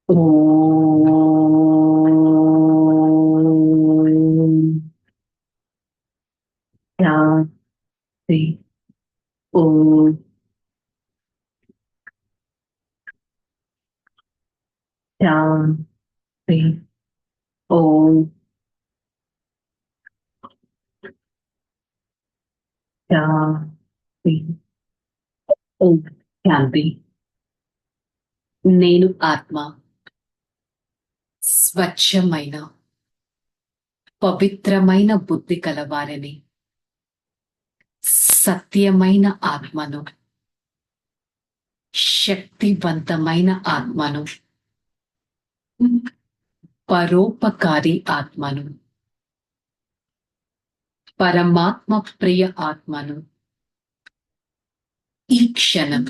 ఓం శాంతి. ఓం శాంతి. ఓం శాంతి. ఓం శాంతి. నేను ఆత్మ స్వచ్ఛమైన పవిత్రమైన బుద్ధి కలవారని, సత్యమైన ఆత్మను, శక్తివంతమైన ఆత్మను, పరోపకారి ఆత్మను, పరమాత్మ ప్రియ ఆత్మను. ఈ క్షణం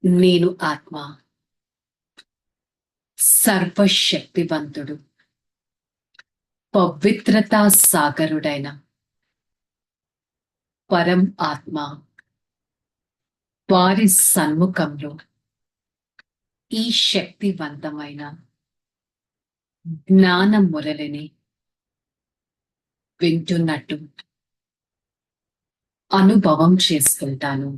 నేను ఆత్మ సర్వశక్తివంతుడు, పవిత్రతా సాగరుడైన పరం ఆత్మ వారి సన్ముఖంలో ఈ శక్తివంతమైన జ్ఞాన మురళిని వింటున్నట్టు అనుభవం చేసుకుంటాను.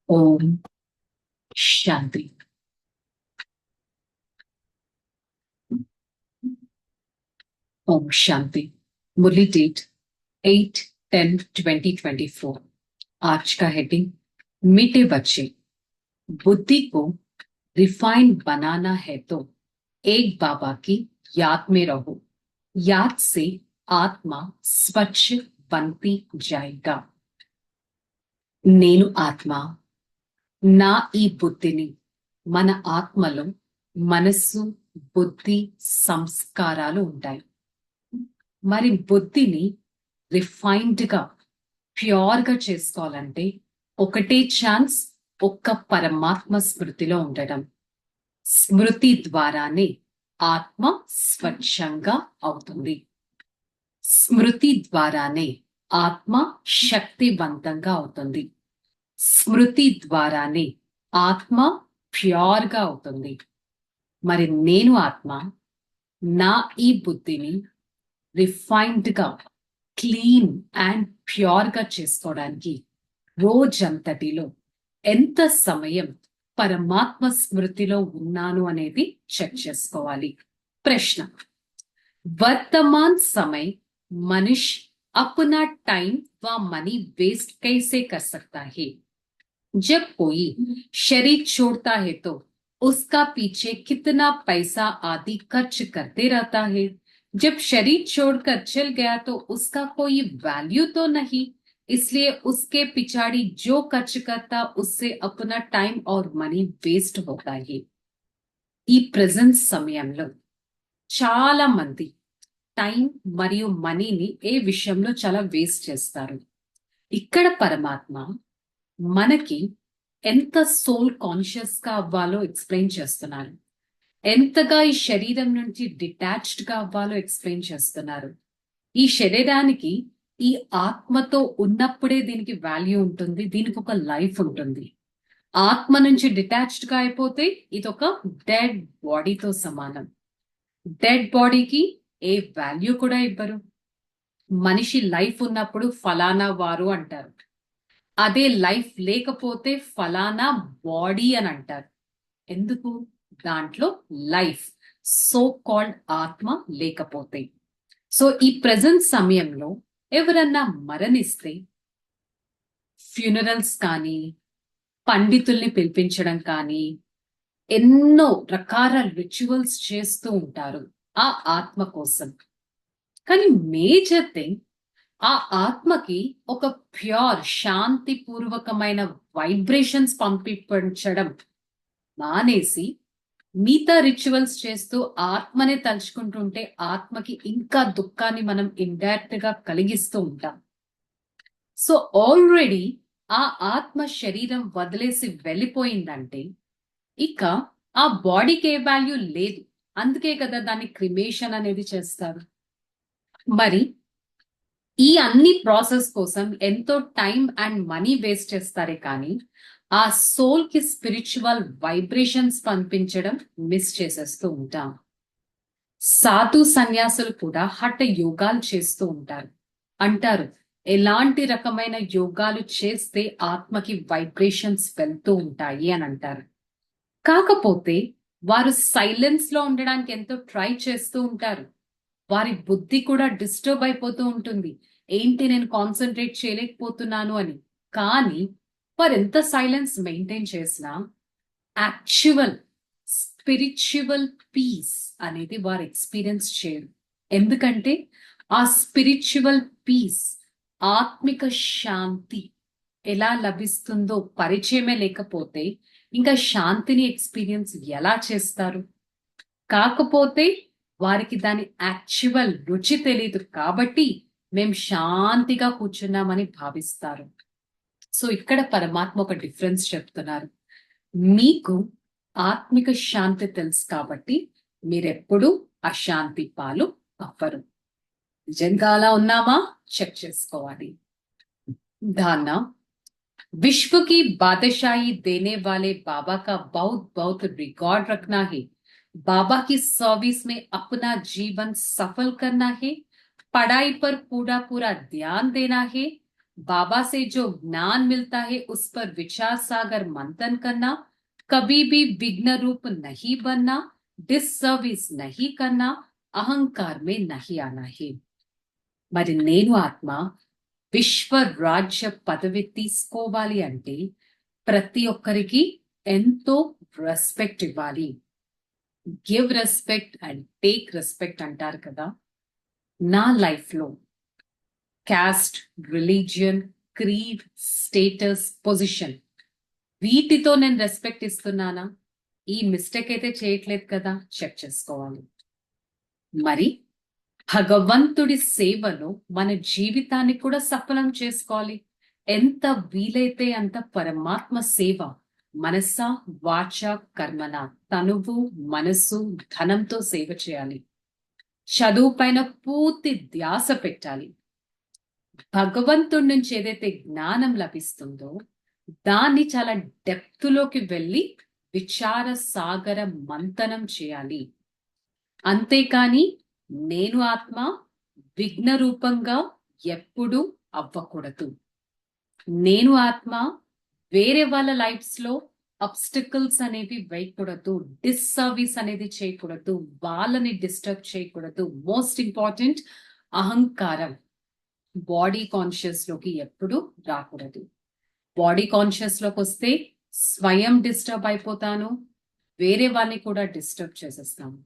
ఓం శాంతి. ओम शांति। मुरली डेट 8-10-2024। आज का हेडिंग मीठे बच्चे, बुद्धि को रिफाइंड बनाना है तो एक बाबा की याद में रहो, याद से आत्मा स्वच्छ बनती जाएगा। నేను ఆత్మ, నా ఈ బుద్ధిని మన ఆత్మలో మనస్సు, బుద్ధి, సంస్కారాలు ఉంటాయి. మరి బుద్ధిని రిఫైన్డ్ గా, ప్యూర్ గా చేసుకోవాలంటే ఒకటే ఛాన్స్, ఒక్క పరమాత్మ స్మృతిలో ఉండడం. స్మృతి ద్వారానే ఆత్మ స్వచ్ఛంగా అవుతుంది. స్మృతి ద్వారానే ఆత్మ శక్తివంతంగా అవుతుంది. స్మృతి ద్వారానే ఆత్మ ప్యూర్ గా అవుతుంది. మరి నేను ఆత్మ, నా ఈ బుద్ధిని రిఫైన్డ్ గా, క్లీన్ అండ్ ప్యూర్ గా చేసుకోవడానికి రోజంతటిలో ఎంత సమయం పరమాత్మ స్మృతిలో ఉన్నాను అనేది చెక్ చేసుకోవాలి. ప్రశ్న: वर्तमान समय मनुष्य अपना टाइम व मनी वेस्ट कैसे कर सकता है? जब कोई शरीर छोड़ता है तो उसका पीछे कितना पैसा आदि खर्च करते रहता है। जब शरीर छोड़कर चल गया तो उसका कोई वैल्यू तो नहीं, इसलिए उसके पिछाड़ी जो खर्च करता उससे अपना टाइम और मनी वेस्ट होता है। ఈ ప్రెజెంట్ సమయంలో చాలా మంది టైం మరియు మనీని ఏ విషయంలో చాలా వేస్ట్ చేస్తారు. ఇక్కడ పరమాత్మ మనకి ఎంత సోల్ కాన్షియస్ గా అవ్వాలో ఎక్స్ప్లెయిన్ చేస్తున్నారు. ఎంతగా ఈ శరీరం నుంచి డిటాచ్డ్ గా అవ్వాలో ఎక్స్ప్లెయిన్ చేస్తున్నారు. ఈ శరీరానికి ఈ ఆత్మతో ఉన్నప్పుడే దీనికి వాల్యూ ఉంటుంది, దీనికి ఒక లైఫ్ ఉంటుంది. ఆత్మ నుంచి డిటాచ్డ్ గా అయిపోతే ఇది ఒక డెడ్ బాడీతో సమానం. డెడ్ బాడీకి ఏ వాల్యూ కూడా ఇవ్వరు. మనిషి లైఫ్ ఉన్నప్పుడు ఫలానా వారు అంటారు, అదే లైఫ్ లేకపోతే ఫలానా బాడీ అని అంటారు. ఎందుకు? దాంట్లో లైఫ్, సో కాల్డ్ ఆత్మ లేకపోతే. సో ఈ ప్రెజెంట్ సమయంలో ఎవరన్నా మరణిస్తే ఫ్యూనరల్స్ కానీ, పండితుల్ని పిలిపించడం కానీ, ఎన్నో రకాల రిచువల్స్ చేస్తూ ఉంటారు ఆ ఆత్మ కోసం. కానీ మేజర్ థింగ్, ఆ ఆత్మకి ఒక ప్యూర్ శాంతిపూర్వకమైన వైబ్రేషన్స్ పంపించడం మానేసి మిగతా రిచువల్స్ చేస్తూ ఆత్మనే తలుచుకుంటుంటే ఆత్మకి ఇంకా దుఃఖాన్ని మనం ఇండైరెక్ట్ గా కలిగిస్తూ ఉంటాం. సో ఆల్రెడీ ఆ ఆత్మ శరీరం వదిలేసి వెళ్ళిపోయిందంటే ఇక ఆ బాడీకి ఏ వాల్యూ లేదు. అందుకే కదా దాన్ని క్రిమేషన్ అనేది చేస్తారు. మరి ఈ అన్ని ప్రాసెస్ కోసం ఎంతో టైం అండ్ మనీ వేస్ట్ చేస్తారే కానీ ఆ సోల్ కి స్పిరిచువల్ వైబ్రేషన్స్ పంపించడం మిస్ చేసేస్తూ ఉంటాం. సాధు సన్యాసులు కూడా హఠ యోగాలు చేస్తూ ఉంటారు. అంటారు, ఎలాంటి రకమైన యోగాలు చేస్తే ఆత్మకి వైబ్రేషన్స్ వెళ్తూ ఉంటాయి అని అంటారు. కాకపోతే వారు సైలెన్స్ లో ఉండడానికి ఎంతో ట్రై చేస్తూ ఉంటారు. వారి బుద్ధి కూడా డిస్టర్బ్ అయిపోతూ ఉంటుంది. ఏంటి నేను కాన్సన్ట్రేట్ చేయలేకపోతున్నాను అని. కానీ వారు ఎంత సైలెన్స్ మెయింటైన్ చేసినా యాక్చువల్ స్పిరిచువల్ పీస్ అనేది వారు ఎక్స్పీరియన్స్ చేయరు. ఎందుకంటే ఆ స్పిరిచువల్ పీస్, ఆత్మిక శాంతి ఎలా లభిస్తుందో పరిచయమే లేకపోతే ఇంకా శాంతిని ఎక్స్పీరియన్స్ ఎలా చేస్తారు? కాకపోతే వారికి దాని యాక్చువల్ రుచి తెలియదు కాబట్టి మేం శాంతిగా కూర్చున్నామని భావిస్తారు. సో ఇక్కడ పరమాత్మ ఒక డిఫరెన్స్ చెప్తున్నారు. మీకు ఆత్మిక శాంతి తెలుసు కాబట్టి మీరెప్పుడు అశాంతి పాలు అవ్వరు. నిజంగా అలా ఉన్నామా చెక్ చేసుకోవాలి. దాన్న विश्व की बादशाही देने वाले बाबा का बहुत बहुत रिकॉर्ड रखना है. बाबा की सर्विस में अपना जीवन सफल करना है. पढ़ाई पर पूरा पूरा ध्यान देना है. बाबा से जो ज्ञान मिलता है उस पर विचार सागर मंथन करना. कभी भी विघ्न रूप नहीं बनना. डिससर्विस नहीं करना. अहंकार में नहीं आना है. మరి నేను ఆత్మ విశ్వ రాజ్య పదవి తీసుకోవాలి అంటే ప్రతి ఒక్కరికి ఎంతో రెస్పెక్ట్ ఇవ్వాలి. Give respect and take respect అంటారు కదా. నా లైఫ్ లో caste, religion, creed, status, position వీటితో నేను రెస్పెక్ట్ ఇస్తున్నానా? ఈ మిస్టేక్ అయితే చేయట్లేదు కదా, చెక్ చేసుకోవాలి. మరి భగవంతుడి సేవలో మన జీవితాన్ని కూడా సఫలం చేసుకోవాలి. ఎంత వీలైతే అంత పరమాత్మ సేవ మనస, వాచ, కర్మన, తనువు, మనసు, ధనంతో సేవ చేయాలి. చదువు పైన పూర్తి ధ్యాస పెట్టాలి. భగవంతుడి నుంచి ఏదైతే జ్ఞానం లభిస్తుందో దాన్ని చాలా డెప్త్ లోకి వెళ్ళి విచార సాగర మంతనం చేయాలి. అంతేకాని నేను ఆత్మ విఘ్న రూపంగా ఎప్పుడు అవ్వకూడదు. నేను ఆత్మ వేరే వాళ్ళ లైఫ్స్ లో అబ్స్టికల్స్ అనేవి వేయకూడదు. డిస్సర్వీస్ అనేది చేయకూడదు. వాళ్ళని డిస్టర్బ్ చేయకూడదు. మోస్ట్ ఇంపార్టెంట్ అహంకారం బాడీ కాన్షియస్ లోకి ఎప్పుడు రాకూడదు. బాడీ కాన్షియస్ లోకి వస్తే స్వయం డిస్టర్బ్ అయిపోతాను, వేరే వాళ్ళని కూడా డిస్టర్బ్ చేసేస్తాను.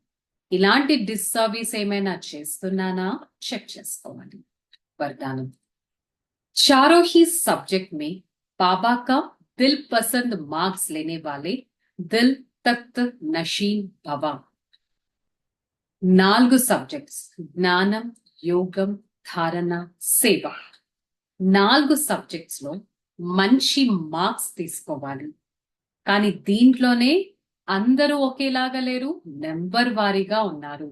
ఇలాంటి డిస్సర్వీస్ ఏమైనా చేస్తున్నానా చెక్ చేసుకోవాలి. वरदान चारों ही सब्जेक्ट में बाबा का दिल पसंद मार्क्स लेने वाले दिल तख्त नशीन भवा. 4 సబ్జెక్ట్స్ జ్ఞానం, యోగం, ధారణ, సేవ. 4 సబ్జెక్ట్స్ లో మంచి మార్క్స్ తీసుకోవాలి. కానీ దీంట్లోనే అందరూ ఒకేలాగా లేరు, నెంబర్ వారీగా ఉన్నారు.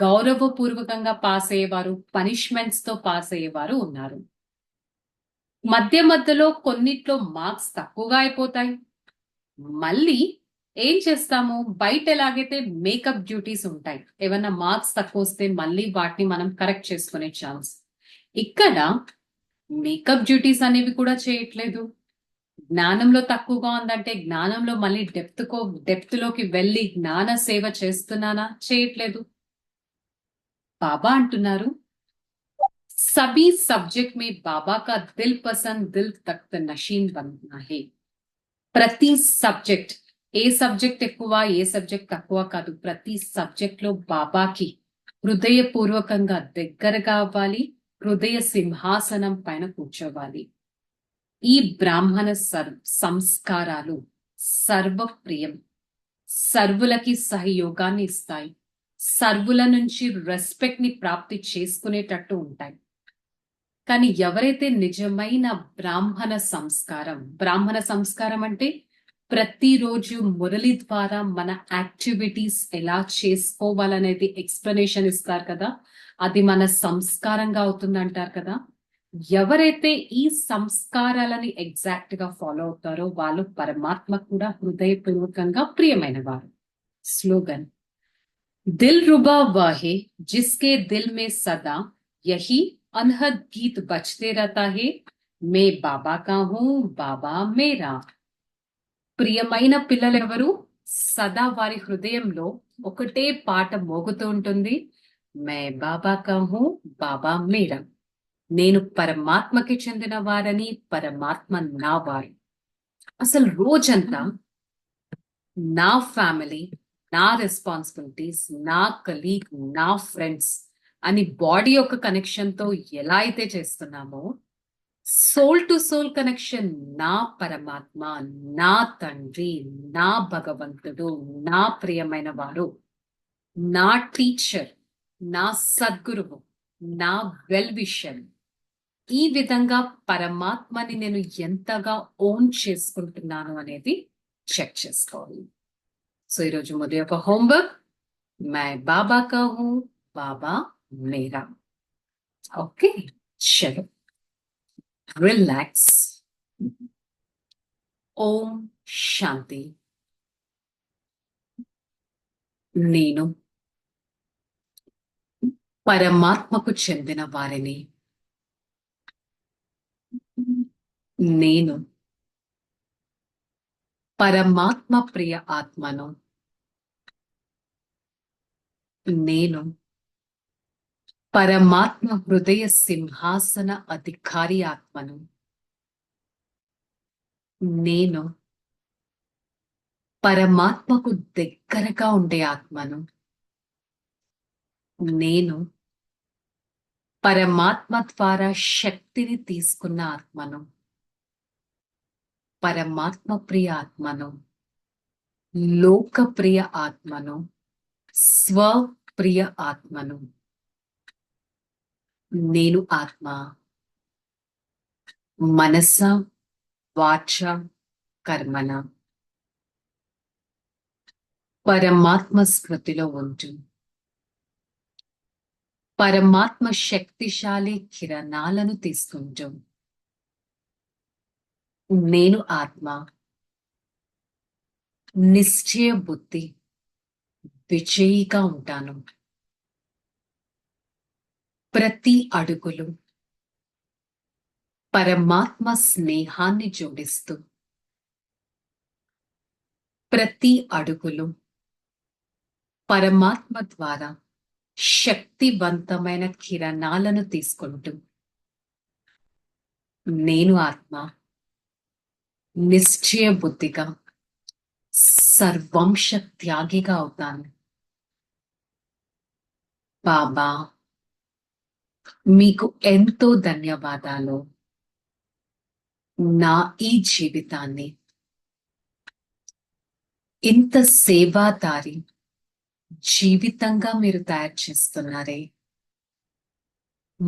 గౌరవపూర్వకంగా పాస్ అయ్యేవారు, పనిష్మెంట్స్ తో పాస్ అయ్యేవారు ఉన్నారు. మధ్య మధ్యలో కొన్నిట్లో మార్క్స్ తక్కువగా అయిపోతాయి. మళ్ళీ ఏం చేస్తాము, బయట ఎలాగైతే మేకప్ డ్యూటీస్ ఉంటాయి, ఏమన్నా మార్క్స్ తక్కువ వస్తే మళ్ళీ వాటిని మనం కరెక్ట్ చేసుకునే ఛాన్స్. ఇక్కడ మేకప్ డ్యూటీస్ అనేవి కూడా చేయట్లేదు. జ్ఞానంలో తక్కువగా ఉందంటే జ్ఞానంలో మళ్ళీ డెప్త్ లోకి వెళ్ళి జ్ఞాన సేవ చేస్తున్నానా? చేయట్లేదు. బాబా అంటున్నారు, సభీ సబ్జెక్ట్ में बाबा का दिल पसंद दिल तख्त नशीन बनना है. ప్రతి సబ్జెక్ట్, ఏ సబ్జెక్ట్ ఎక్కువ ఏ సబ్జెక్ట్ తక్కువ కాదు, ప్రతి సబ్జెక్ట్ లో బాబాకి హృదయపూర్వకంగా దగ్గరగా అవ్వాలి, హృదయ సింహాసనం పైన కూర్చోవాలి. ఈ బ్రాహ్మణ సంస్కారాలు సర్వప్రియం, సర్వులకి సహయోగాన్ని ఇస్తాయి, సర్వుల నుంచి రెస్పెక్ట్ ని ప్రాప్తి చేసుకునేటట్టు ఉంటాయి. కానీ ఎవరైతే నిజమైన బ్రాహ్మణ సంస్కారం అంటే ప్రతిరోజు మురళి ద్వారా మన యాక్టివిటీస్ ఎలా చేసుకోవాలనేది ఎక్స్ప్లెనేషన్ ఇస్తారు కదా, అది మన సంస్కారంగా అవుతుంది అంటారు కదా. ఎవరైతే ఈ సంస్కారాలని ఎగ్జాక్ట్ గా ఫాలో అవుతారో వాళ్ళు పరమాత్మ కూడా హృదయపూర్వకంగా ప్రియమైన వారు. స్లోగన్, దిల్ రుబా వాహే జిస్కే దిల్ మే సదా యహీ అన్హద్ గీత్ బజ్తే రహతా హే మే బాబా కా హూ బాబా మేరా. ప్రియమైన పిల్లలెవరు? సదా వారి హృదయంలో ఒకటే పాట మోగుతూ ఉంటుంది, మే బాబా కా హూ బాబా మేరా. నేను పరమాత్మకి చెందిన వారని, పరమాత్మ నా వారు. అసలు రోజంతా నా ఫ్యామిలీ, నా రెస్పాన్సిబిలిటీస్, నా కలీగ్, నా ఫ్రెండ్స్ అని బాడీ యొక్క కనెక్షన్ తో ఎలా అయితే చేస్తున్నామో, సోల్ టు సోల్ కనెక్షన్ నా పరమాత్మ, నా తండ్రి, నా భగవంతుడు, నా ప్రియమైన వారు, నా టీచర్, నా సద్గురువు, నా వెల్ విషర్, ఈ విధంగా పరమాత్మని నేను ఎంతగా ఓన్ చేసుకుంటున్నాను అనేది చెక్ చేసుకోవాలి. సో ఈరోజు మొదటి యొక్క హోంవర్క్, మై బాబా కా హూ బాబా మేరా. ఓకే, చలో రిలాక్స్. ఓం శాంతి. నేను పరమాత్మకు చెందిన వారిని. నేను పరమాత్మ ప్రియ ఆత్మను. నేను పరమాత్మ హృదయ సింహాసన అధికారి ఆత్మను. నేను పరమాత్మకు దగ్గరగా ఉండే ఆత్మను. నేను పరమాత్మ ద్వారా శక్తిని తీసుకున్న ఆత్మను. పరమాత్మ ప్రియ ఆత్మను, లోకప్రియ ఆత్మను, స్వప్రియ ఆత్మను. నేను ఆత్మ మనస వాచ కర్మన పరమాత్మ స్మృతిలో ఉంటూ పరమాత్మ శక్తిశాలి కిరణాలను తీసుకుంటూ నేను ఆత్మ నిశ్చయ బుద్ధి విజయిగా ఉంటాను. ప్రతి అడుగులు పరమాత్మ స్నేహాన్ని జోడిస్తూ, ప్రతి అడుగులు పరమాత్మ ద్వారా శక్తివంతమైన కిరణాలను తీసుకుంటూ నేను ఆత్మ నిశ్చయ బుద్ధిగా సర్వంశ త్యాగిగా అవుతాను. బాబా మీకు ఎంతో ధన్యవాదాలు. నా ఈ జీవితాన్ని ఇంత సేవాదారి జీవితంగా మీరు తయారు చేస్తున్నారే.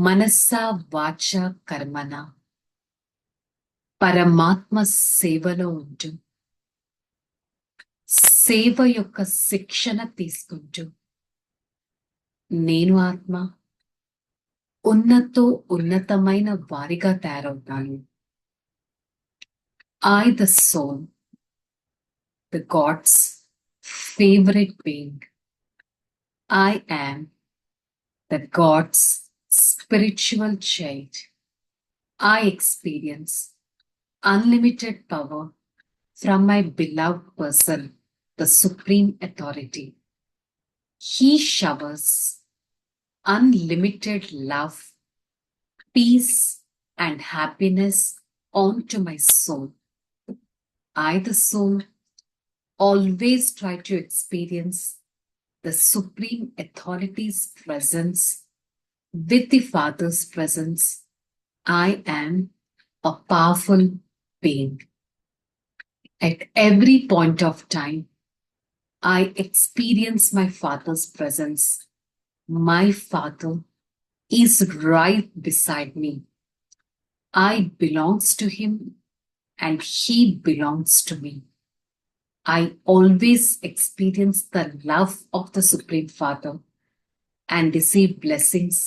మనస్స వాచ కర్మన పరమాత్మ సేవలో ఉంటూ, సేవ యొక్క శిక్షణ తీసుకుంటూ నేను ఆత్మ ఉన్నతమైన వారిగా తయారవుతాను. I, the soul, the God's favorite being. I am the God's spiritual child. I experience unlimited power from my beloved person, the Supreme Authority. He showers unlimited love, peace, and happiness onto my soul. I, the soul, always try to experience the Supreme Authority's presence. With the Father's presence, I am a powerful being. At every point of time, I experience my Father's presence. My Father is right beside me. I belongs to Him and He belongs to me. I always experience the love of the Supreme Father and receive blessings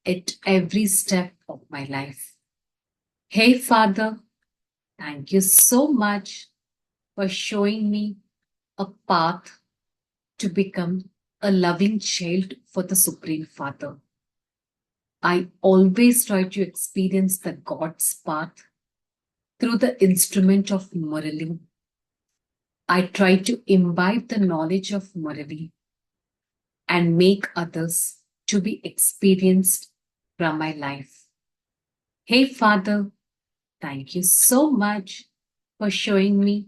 at every step of my life. Hey, Father, thank you so much for showing me a path to become a loving child for the Supreme Father. I always try to experience the God's path through the instrument of Murali. I try to imbibe the knowledge of Murali and make others to be experienced from my life. Hey, Father, thank you so much for showing me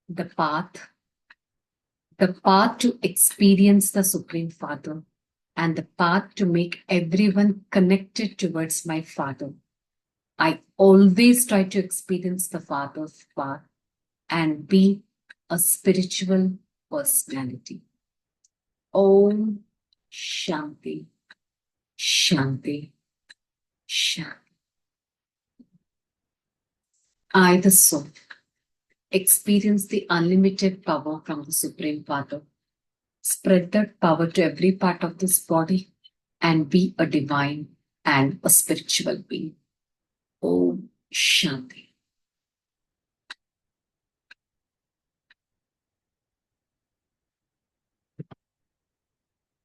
the path to experience the Supreme Father, and the path to make everyone connected towards my Father. I always try to experience the Father's path and be a spiritual personality. Om Shanti, Shanti, Shanti. I, the soul, experience the unlimited power from the Supreme Father. Spread that power to every part of this body and be a divine and a spiritual being. Om Shanti.